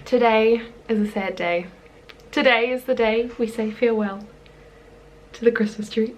Today is a sad day. Today is the day we say farewell to the Christmas tree.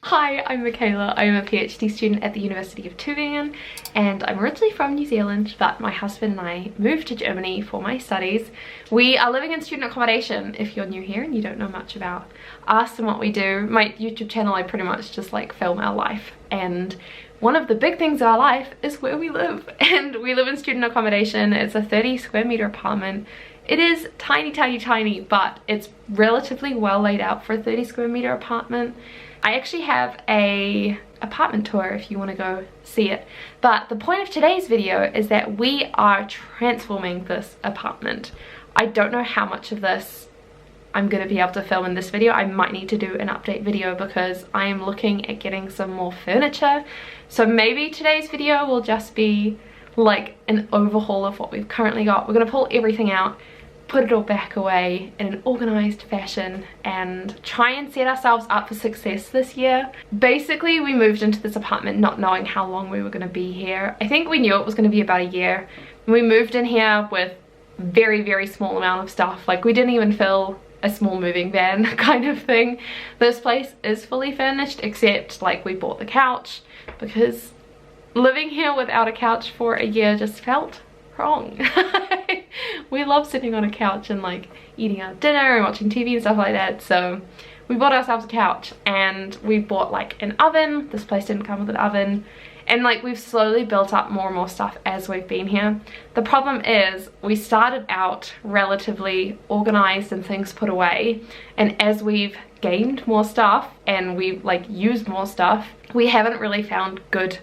Hi, I'm Michaela. I'm a PhD student at the University of Tübingen and I'm originally from New Zealand, but my husband and I moved to Germany for my studies. We are living in student accommodation if you're new here and you don't know much about us and what we do. My YouTube channel, I pretty much just like film our life, and one of the big things of our life is where we live, and we live in student accommodation. It's a 30 square meter apartment. It is tiny, tiny, tiny, but it's relatively well laid out for a 30 square meter apartment. I actually have a apartment tour if you want to go see it, but the point of today's video is that we are transforming this apartment. I don't know how much of this I'm going to be able to film in this video. I might need to do an update video because I am looking at getting some more furniture, so maybe today's video will just be like an overhaul of what we've currently got. We're going to pull everything out, put it all back away in an organized fashion and try and set ourselves up for success this year. Basically, we moved into this apartment not knowing how long we were going to be here. I think we knew it was going to be about a year. We moved in here with very, very small amount of stuff. Like, we didn't even fill a small moving van kind of thing. This place is fully furnished, except like we bought the couch because living here without a couch for a year just felt wrong. We love sitting on a couch and like eating our dinner and watching TV and stuff like that, so we bought ourselves a couch and we bought like an oven. This place didn't come with an oven, and like we've slowly built up more and more stuff as we've been here. The problem is we started out relatively organized and things put away, and as we've gained more stuff and we've like used more stuff, we haven't really found good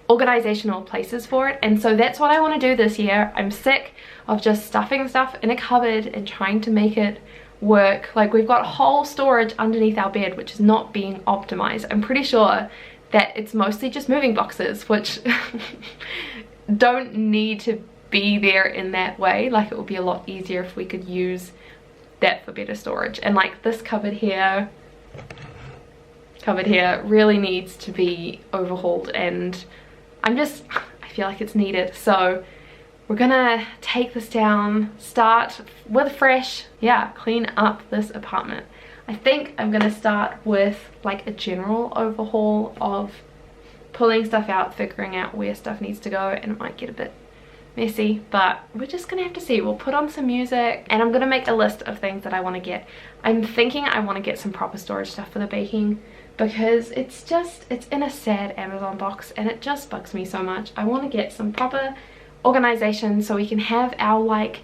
organizational places for it. And so that's what I want to do this year. I'm sick of just stuffing stuff in a cupboard and trying to make it work. Like, we've got whole storage underneath our bed which is not being optimized. I'm pretty sure that it's mostly just moving boxes, which don't need to be there in that way. Like, it would be a lot easier if we could use that for better storage. And like this cupboard here really needs to be overhauled, and I feel like it's needed. So we're gonna take this down, start with fresh, clean up this apartment. I think I'm gonna start with like a general overhaul of pulling stuff out, figuring out where stuff needs to go, and it might get a bit messy, but we're just gonna have to see. We'll put on some music and I'm gonna make a list of things that I want to get. I'm thinking I want to get some proper storage stuff for the baking, because it's in a sad Amazon box and it just bugs me so much. I want to get some proper organization so we can have our like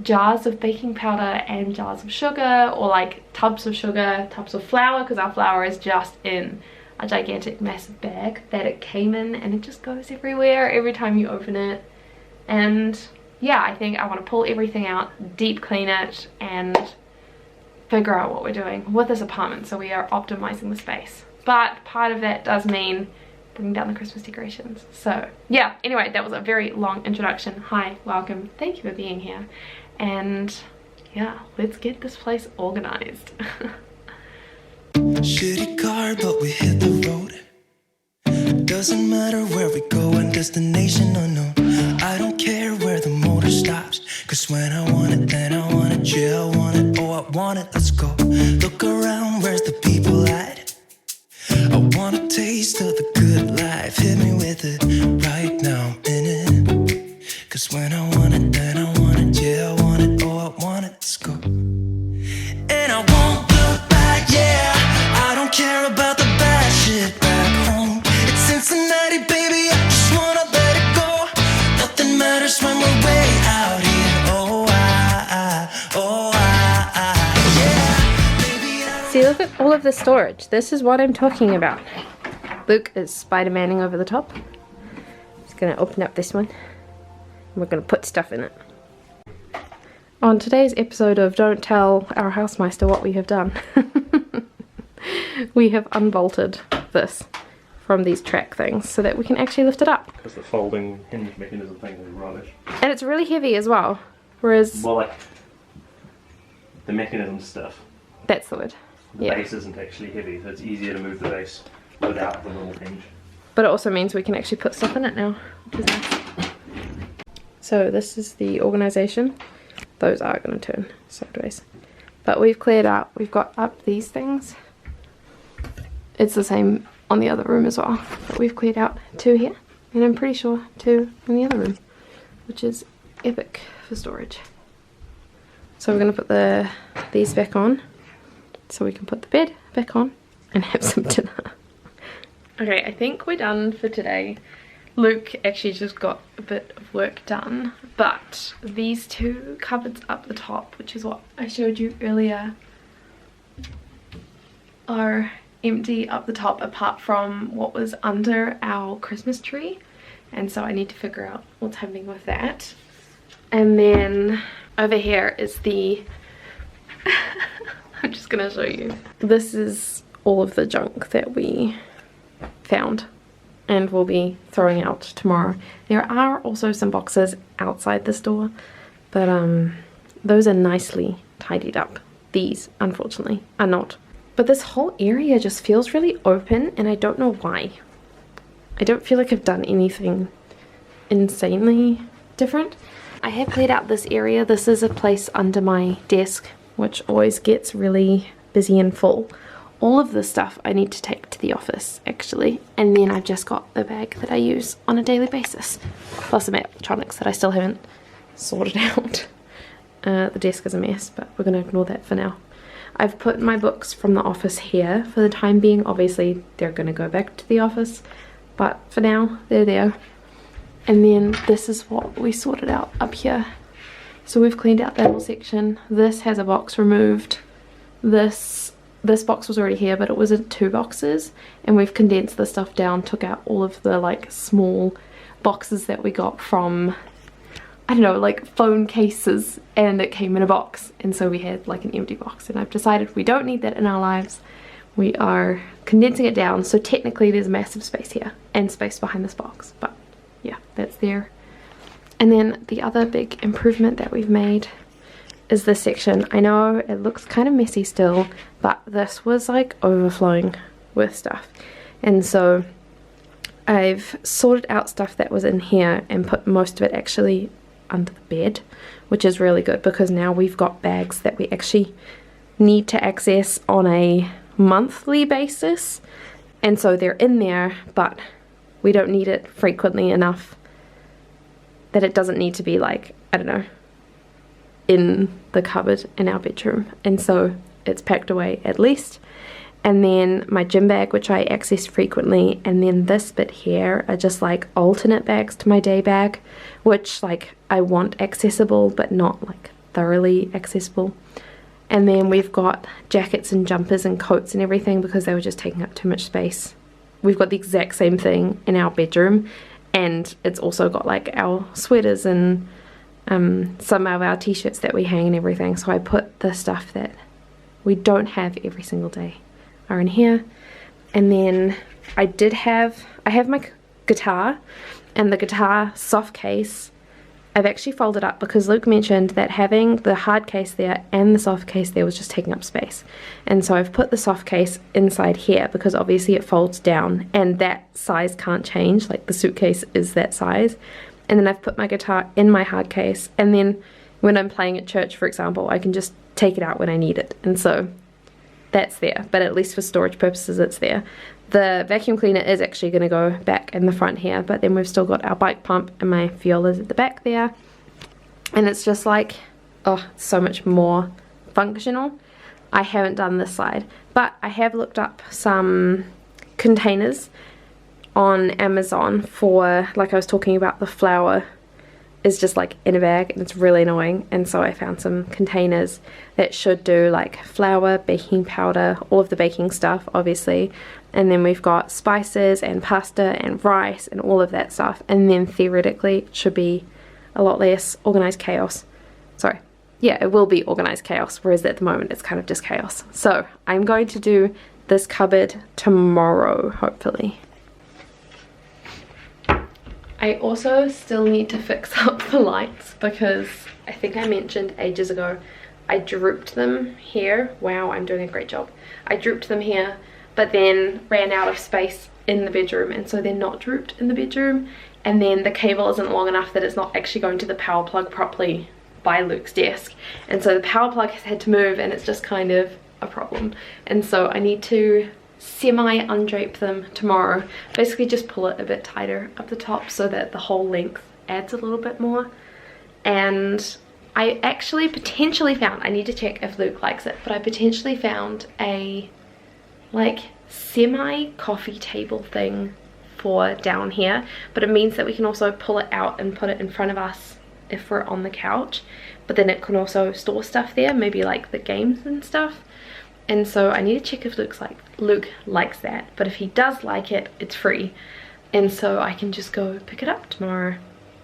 jars of baking powder and jars of sugar, or like tubs of sugar, tubs of flour, because our flour is just in a gigantic massive bag that it came in and it just goes everywhere every time you open it. And yeah, I think I want to pull everything out, deep clean it, and figure out what we're doing with this apartment so we are optimizing the space. But part of that does mean bringing down the Christmas decorations. So yeah, anyway, that was a very long introduction. Hi, welcome, thank you for being here, and yeah, let's get this place organized. Shitty car, but we hit the road. Doesn't matter where we go and destination unknown. I don't care where the motor stops, cause when I want it, then I want it. Yeah, I want it, oh I want it, let's go. Look around, where's the people at? I want a taste of the good life. Hit me with it, right now I'm in it. Cause when I want it, then I want it. Yeah, I want it, oh I want it, let's go. And I won't look back, yeah. I don't care about the bad shit back home. It's Cincinnati, baby, I just wanna let it go. Nothing matters when we're way out here. Yeah. Baby, See, look at all of the storage. This is what I'm talking about. Luke is Spider-Manning over the top. He's gonna open up this one and we're gonna put stuff in it. On today's episode of Don't Tell Our Housemeister What We Have Done, we have unbolted this from these track things so that we can actually lift it up. Because the folding hinge mechanism thing is rubbish. And it's really heavy as well, whereas... Well, like, the mechanism stuff. That's the word. The base isn't actually heavy, so it's easier to move the base without the little hinge. But it also means we can actually put stuff in it now, which is nice. So this is the organisation. Those are going to turn sideways. But we've cleared out, we've got up these things. It's the same on the other room as well. But we've cleared out 2 here, and I'm pretty sure 2 in the other room, which is epic for storage. So we're going to put these back on, so we can put the bed back on and have some dinner. Okay, I think we're done for today. Luke actually just got a bit of work done, but these 2 cupboards up the top, which is what I showed you earlier, are empty up the top apart from what was under our Christmas tree, and so I need to figure out what's happening with that. And then over here is the I'm just gonna show you. This is all of the junk that we found and we'll be throwing out tomorrow. There are also some boxes outside this door, but those are nicely tidied up. These, unfortunately, are not. But this whole area just feels really open, and I don't know why. I don't feel like I've done anything insanely different. I have cleared out this area. This is a place under my desk, which always gets really busy and full. All of this stuff I need to take to the office, actually, and then I've just got the bag that I use on a daily basis, plus some electronics that I still haven't sorted out. The desk is a mess, but we're going to ignore that for now. I've put my books from the office here for the time being. Obviously they're going to go back to the office, but for now they're there. And then this is what we sorted out up here. So we've cleaned out that whole section. This has a box removed. This box was already here, but it was in 2 boxes, and we've condensed the stuff down, took out all of the like small boxes that we got from, I don't know, like phone cases, and it came in a box, and so we had like an empty box, and I've decided we don't need that in our lives. We are condensing it down, so technically there's massive space here and space behind this box, but yeah, that's there. And then the other big improvement that we've made is this section. I know it looks kind of messy still, but this was like overflowing with stuff, and so I've sorted out stuff that was in here and put most of it actually under the bed, which is really good because now we've got bags that we actually need to access on a monthly basis, and so they're in there, but we don't need it frequently enough that it doesn't need to be like, I don't know, in the cupboard in our bedroom, and so it's packed away at least. And then my gym bag, which I access frequently, and then this bit here are just like alternate bags to my day bag, which like I want accessible but not like thoroughly accessible. And then we've got jackets and jumpers and coats and everything because they were just taking up too much space. We've got the exact same thing in our bedroom, and it's also got like our sweaters and some of our t-shirts that we hang and everything. So I put the stuff that we don't have every single day are in here. And then I have my guitar, and the guitar soft case I've actually folded up because Luke mentioned that having the hard case there and the soft case there was just taking up space, and so I've put the soft case inside here because obviously it folds down and that size can't change, like the suitcase is that size. And then I've put my guitar in my hard case, and then when I'm playing at church, for example, I can just take it out when I need it, and so that's there, but at least for storage purposes it's there. The vacuum cleaner is actually going to go back in the front here, but then we've still got our bike pump and my violas at the back there, and it's just like, oh, so much more functional. I haven't done this side, but I have looked up some containers on Amazon for, like I was talking about, the flour is just like in a bag and it's really annoying, and so I found some containers that should do like flour, baking powder, all of the baking stuff obviously, and then we've got spices and pasta and rice and all of that stuff, and then theoretically it should be a lot less organized chaos. Sorry, yeah, it will be organized chaos, whereas at the moment it's kind of just chaos. So I'm going to do this cupboard tomorrow, hopefully. I also still need to fix up the lights because I think I mentioned ages ago I drooped them here. Wow, I'm doing a great job. I drooped them here, but then ran out of space in the bedroom, and so they're not drooped in the bedroom. And then the cable isn't long enough that it's not actually going to the power plug properly by Luke's desk, and so the power plug has had to move, and it's just kind of a problem. And so I need to semi undrape them tomorrow. Basically just pull it a bit tighter up the top so that the whole length adds a little bit more. And I actually potentially found, I need to check if Luke likes it, but I potentially found a like semi coffee table thing for down here, but it means that we can also pull it out and put it in front of us if we're on the couch, but then it can also store stuff there, maybe like the games and stuff. And so I need to check if Luke likes that, but if he does like it, it's free, and so I can just go pick it up tomorrow,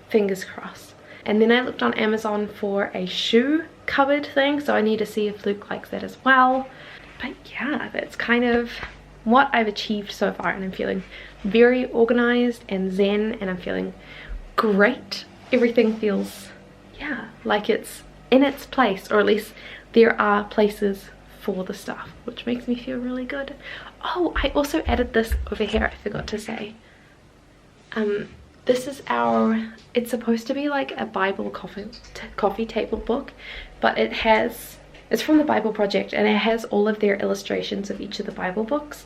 fingers crossed. And then I looked on Amazon for a shoe cupboard thing, so I need to see if Luke likes that as well. But yeah, that's kind of what I've achieved so far, and I'm feeling very organized and zen, and I'm feeling great. Everything feels, yeah, like it's in its place, or at least there are places for the stuff, which makes me feel really good. Oh, I also added this over here, I forgot to say. This is it's supposed to be like a Bible coffee table book, but it's from the Bible Project, and it has all of their illustrations of each of the Bible books.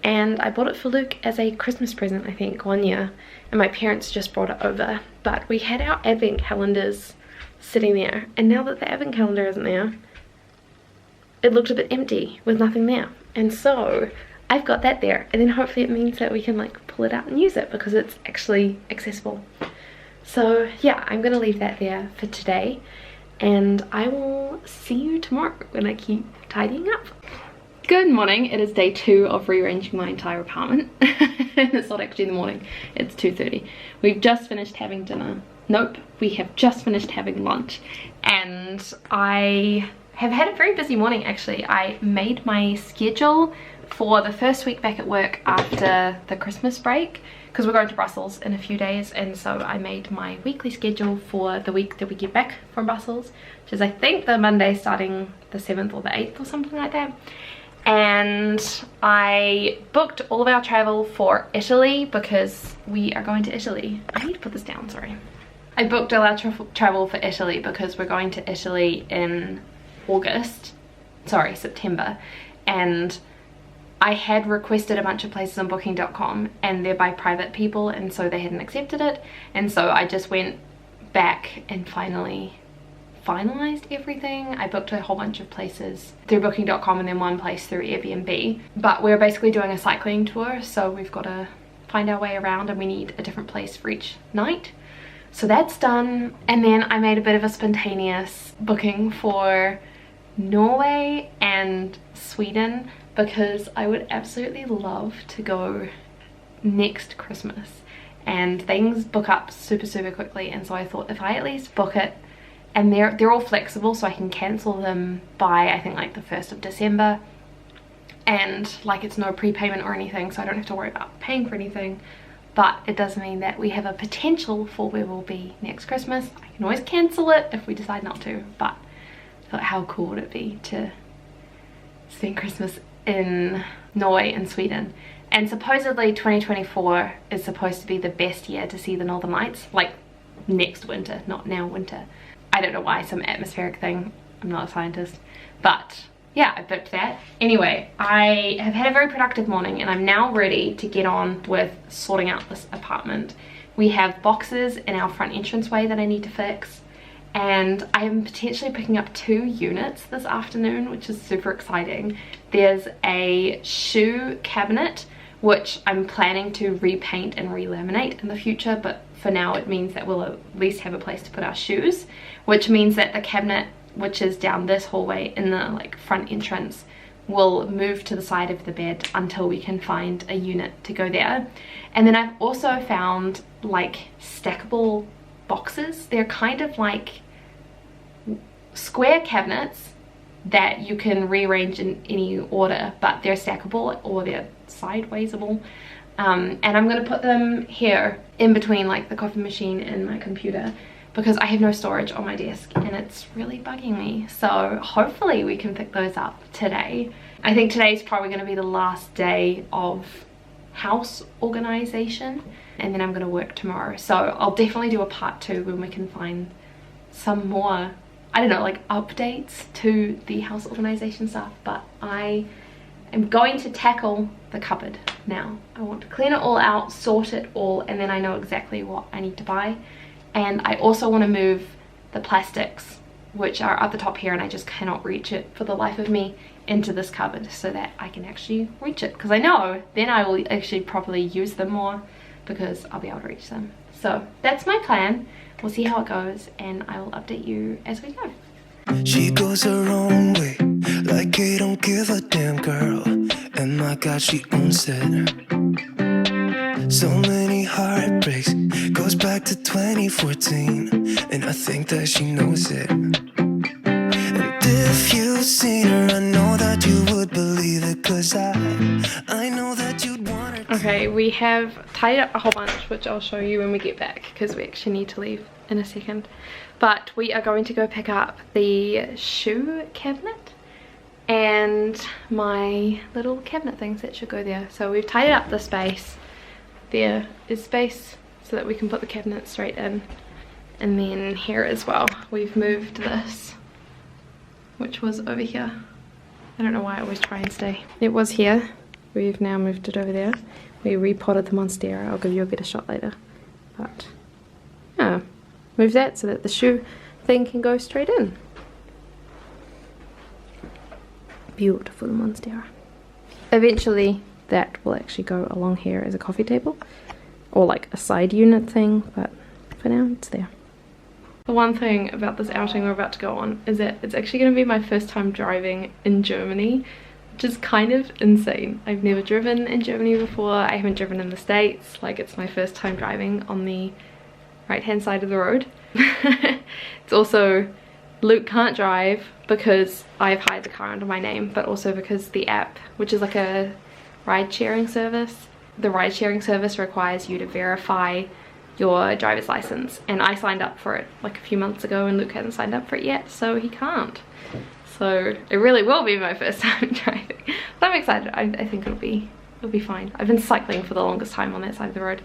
And I bought it for Luke as a Christmas present, I think, one year, and my parents just brought it over. But we had our advent calendars sitting there, and now that the advent calendar isn't there, it looked a bit empty with nothing there. And so I've got that there, and then hopefully it means that we can like pull it out and use it because it's actually accessible. So yeah, I'm gonna leave that there for today, and I will see you tomorrow when I keep tidying up. Good morning, it is day 2 of rearranging my entire apartment. And it's not actually in the morning, it's 2:30. We've just finished having dinner. Nope, we have just finished having lunch, and I have had a very busy morning actually. I made my schedule for the first week back at work after the Christmas break, because we're going to Brussels in a few days, and so I made my weekly schedule for the week that we get back from Brussels, which is I think the Monday starting the 7th or the 8th or something like that. And I booked all of our travel for Italy because we are going to Italy. I need to put this down, sorry. I booked all our travel for Italy because we're going to Italy in September, and I had requested a bunch of places on booking.com, and they're by private people, and so they hadn't accepted it, and so I just went back and finally finalized everything. I booked a whole bunch of places through booking.com and then one place through Airbnb, but we're basically doing a cycling tour, so we've got to find our way around, and we need a different place for each night. So that's done. And then I made a bit of a spontaneous booking for Norway and Sweden because I would absolutely love to go next Christmas, and things book up super quickly, and so I thought if I at least book it, and they're all flexible, so I can cancel them by I think like the 1st of December, and like it's no prepayment or anything, so I don't have to worry about paying for anything. But it does mean that we have a potential for where we'll be next Christmas. I can always cancel it if we decide not to, but I thought how cool would it be to spend Christmas in Norway and Sweden. And supposedly 2024 is supposed to be the best year to see the Northern Lights, like next winter, not now winter. I don't know why, some atmospheric thing, I'm not a scientist, but yeah, I booked that. Anyway, I have had a very productive morning, and I'm now ready to get on with sorting out this apartment. We have boxes in our front entranceway that I need to fix, and I am potentially picking up 2 units this afternoon, which is super exciting. There's a shoe cabinet, which I'm planning to repaint and relaminate in the future, but for now it means that we'll at least have a place to put our shoes, which means that the cabinet, which is down this hallway in the like front entrance, will move to the side of the bed until we can find a unit to go there. And then I've also found like stackable boxes. They're kind of like square cabinets that you can rearrange in any order, but they're stackable or they're sidewaysable. And I'm going to put them here in between like the coffee machine and my computer, because I have no storage on my desk and it's really bugging me. So hopefully we can pick those up today. I think today's probably going to be the last day of house organization, and then I'm going to work tomorrow. So I'll definitely do a part 2 when we can find some more, I don't know, like updates to the house organization stuff. But I am going to tackle the cupboard now. I want to clean it all out, sort it all, and then I know exactly what I need to buy. And I also want to move the plastics, which are at the top here and I just cannot reach it for the life of me, into this cupboard so that I can actually reach it, because I know then I will actually properly use them more because I'll be able to reach them. So that's my plan. We'll see how it goes and I will update you as we go. She goes her own way, like I don't give a damn girl. And my God, she owns it. So many heartbreaks, goes back to 2014, and I think that she knows it. And if you've seen her, I know that you would believe it, cause I know that you'd want her. Okay, we have tidied up a whole bunch, which I'll show you when we get back, because we actually need to leave in a second. But we are going to go pick up the shoe cabinet and my little cabinet things that should go there. So we've tidied up the space. There is space so that we can put the cabinet straight in. And then here as well, we've moved this, which was over here. I don't know why I always try and stay. It was here. We've now moved it over there. We repotted the monstera. I'll give you a better shot later. But yeah, move that so that the shoe thing can go straight in. Beautiful monstera. Eventually that will actually go along here as a coffee table or like a side unit thing, but for now it's there. The one thing about this outing we're about to go on is that it's actually going to be my first time driving in Germany, which is kind of insane. I've never driven in Germany before. I haven't driven in the States. Like, it's my first time driving on the right hand side of the road. It's also, Luke can't drive because I've hired the car under my name, but also because the app, which is like a ride sharing service, the ride sharing service requires you to verify your driver's license, and I signed up for it like a few months ago and Luke hasn't signed up for it yet, so he can't. So it really will be my first time driving, but I'm excited. I think it'll be fine. I've been cycling for the longest time on that side of the road.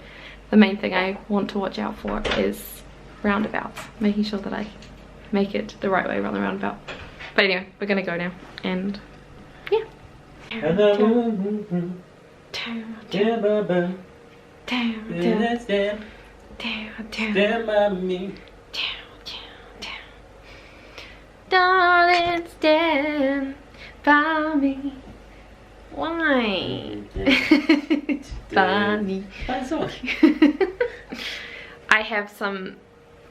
The main thing I want to watch out for is roundabouts, making sure that I make it the right way around the roundabout. But anyway, we're gonna go now, and yeah. Darling, stand by me. Why? Funny. I have some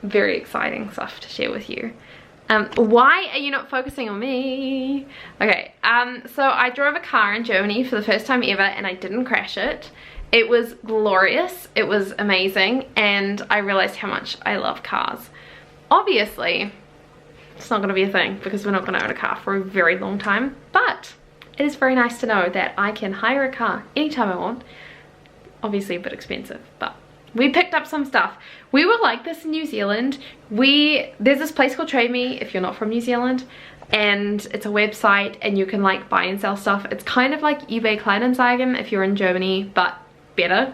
very exciting stuff to share with you. Why are you not focusing on me? Okay, so I drove a car in Germany for the first time ever and I didn't crash it. It was glorious, it was amazing, and I realized how much I love cars. Obviously, it's not going to be a thing because we're not going to own a car for a very long time, but it is very nice to know that I can hire a car anytime I want. Obviously a bit expensive, but we picked up some stuff. We were like this in New Zealand. There's this place called Trade Me if you're not from New Zealand, and it's a website and you can like buy and sell stuff. It's kind of like eBay Kleinanzeigen if you're in Germany, but better.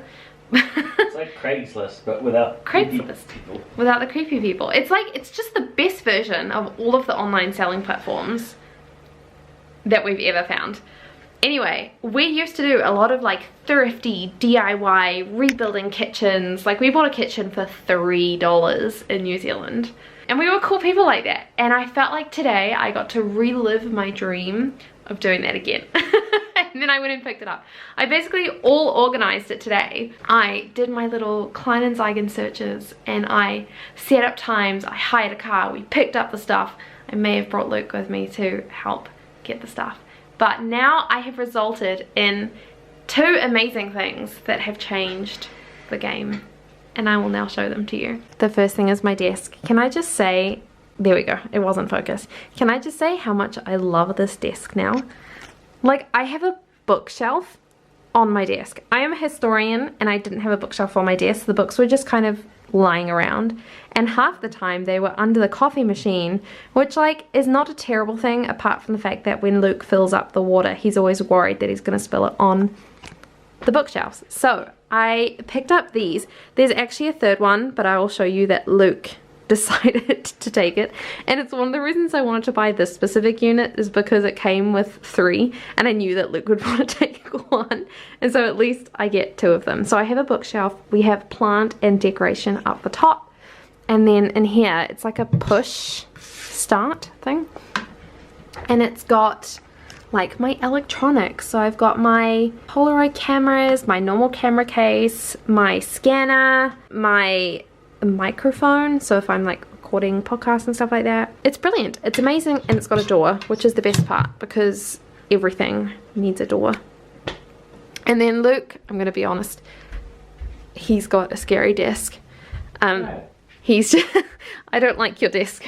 It's like Craigslist, but without Craigslist people. Without the creepy people. It's just the best version of all of the online selling platforms that we've ever found. Anyway, we used to do a lot of like thrifty DIY rebuilding kitchens. Like, we bought a kitchen for $3 in New Zealand, and we were cool people like that, and I felt like today I got to relive my dream of doing that again. And then I went and picked it up. I basically all organized it today. I did my little Kleinanzeigen searches and I set up times. I hired a car, we picked up the stuff. I may have brought Luke with me to help get the stuff. But now I have resulted in 2 amazing things that have changed the game, and I will now show them to you. The first thing is my desk. Can I just say, there we go, it wasn't focused. Can I just say how much I love this desk now? Like, I have a bookshelf on my desk. I am a historian and I didn't have a bookshelf on my desk. The books were just kind of lying around, and half the time they were under the coffee machine, which like is not a terrible thing apart from the fact that when Luke fills up the water he's always worried that he's gonna spill it on the bookshelves. So I picked up these. There's actually a third one, but I will show you that Luke decided to take it, and it's one of the reasons I wanted to buy this specific unit is because it came with 3 and I knew that Luke would want to take one, and so at least I get 2 of them. So I have a bookshelf, we have plant and decoration up the top, and then in here it's like a push start thing, and it's got like my electronics. So I've got my Polaroid cameras, my normal camera case, my scanner, my microphone, so if I'm like recording podcasts and stuff like that. It's brilliant, it's amazing, and it's got a door, which is the best part because everything needs a door. And then Luke, I'm gonna be honest, he's got a scary desk. He's I don't like your desk.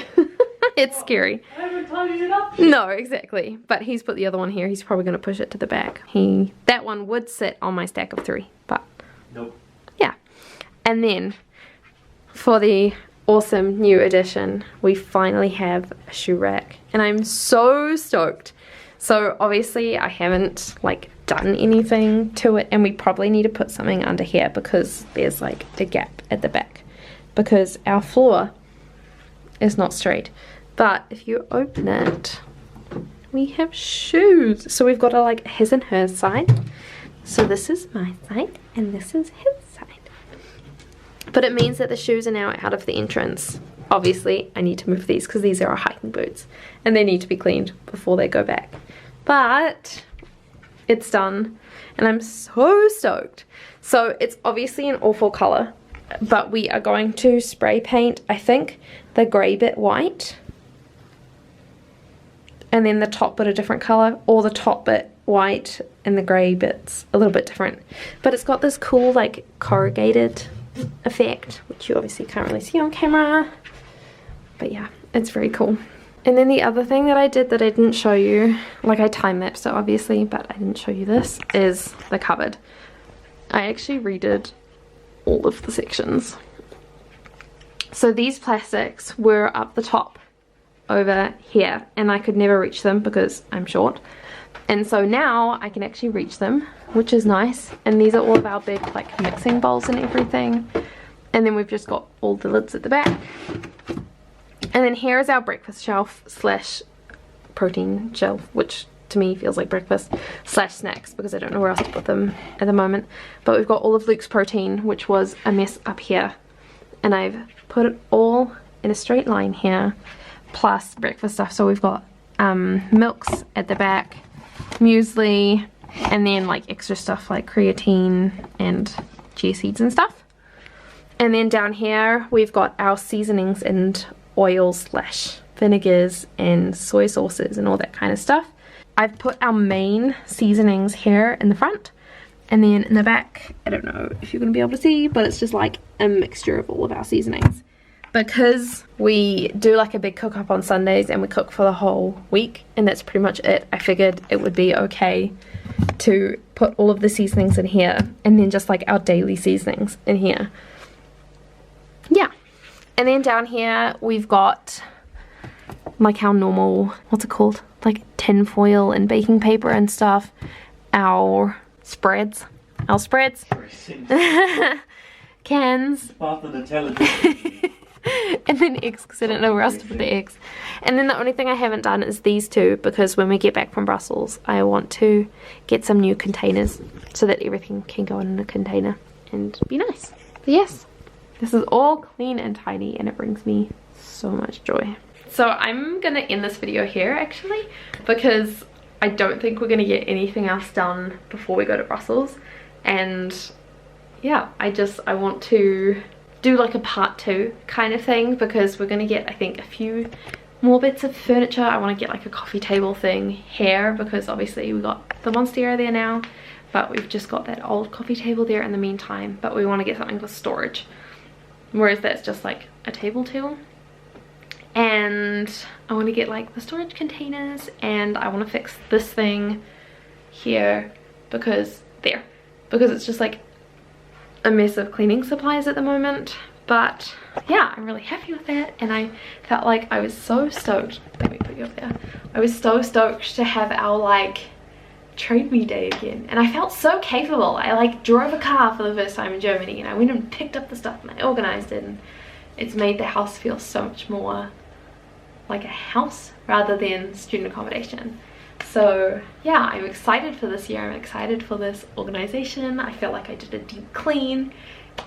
It's scary. I haven't tidied it up. No, exactly. But he's put the other one here. He's probably going to push it to the back. That one would sit on my stack of 3, but nope. Yeah. And then for the awesome new addition, we finally have a shoe rack, and I'm so stoked. So obviously I haven't like done anything to it, and we probably need to put something under here because there's like a gap at the back because our floor is not straight. But if you open it, we have shoes. So we've got a like his and hers side. So this is my side and this is his side. But it means that the shoes are now out of the entrance. Obviously I need to move these because these are our hiking boots and they need to be cleaned before they go back. But it's done and I'm so stoked. So it's obviously an awful color, but we are going to spray paint, I think, the grey bit white, and then the top bit a different color, or the top bit white and the grey bits a little bit different. But it's got this cool like corrugated effect, which you obviously can't really see on camera, but yeah, it's very cool. And then the other thing that I did that I didn't show you, like I time lapsed it obviously, but I didn't show you this, is the cupboard. I actually redid all of the sections. So these plastics were up the top over here and I could never reach them because I'm short, and so now I can actually reach them, which is nice. And these are all of our big like mixing bowls and everything, and then we've just got all the lids at the back. And then here is our breakfast shelf slash protein shelf, which to me feels like breakfast slash snacks because I don't know where else to put them at the moment. But we've got all of Luke's protein, which was a mess up here, and I've put it all in a straight line here, plus breakfast stuff. So we've got milks at the back, muesli, and then like extra stuff like creatine and chia seeds and stuff. And then down here we've got our seasonings and oils slash vinegars and soy sauces and all that kind of stuff. I've put our main seasonings here in the front, and then in the back, I don't know if you're going to be able to see, but it's just like a mixture of all of our seasonings. Because we do like a big cook up on Sundays and we cook for the whole week and that's pretty much it, I figured it would be okay to put all of the seasonings in here and then just like our daily seasonings in here. Yeah. And then down here we've got like our normal, what's it called? Like tin foil and baking paper and stuff. Our spreads. Cans. And then eggs, because I don't know where else to put the eggs. And then the only thing I haven't done is these two, because when we get back from Brussels I want to get some new containers so that everything can go in a container and be nice. But yes, this is all clean and tidy and it brings me so much joy. So I'm gonna end this video here actually, because I don't think we're gonna get anything else done before we go to Brussels. And yeah, I want to do like a part 2 kind of thing, because we're gonna get, I think, a few more bits of furniture. I want to get like a coffee table thing here, because obviously we got the Monstera there now, but we've just got that old coffee table there in the meantime. But we want to get something for storage, whereas that's just like a table. And I want to get like the storage containers, and I want to fix this thing here because it's just like a mess of cleaning supplies at the moment. But yeah, I'm really happy with that, and I felt like I was so stoked. Let me put you up there. I was so stoked to have our like trade me day again, and I felt so capable. I like drove a car for the first time in Germany, and I went and picked up the stuff and I organized it, and it's made the house feel so much more like a house rather than student accommodation. So yeah, I'm excited for this year. I'm excited for this organization. I feel like I did a deep clean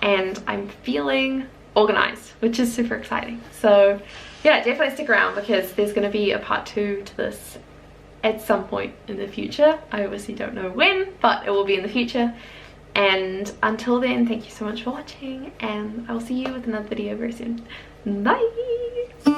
and I'm feeling organized, which is super exciting. So yeah, definitely stick around because there's going to be a part 2 to this at some point in the future. I obviously don't know when, but it will be in the future. And until then, thank you so much for watching, and I will see you with another video very soon. Bye!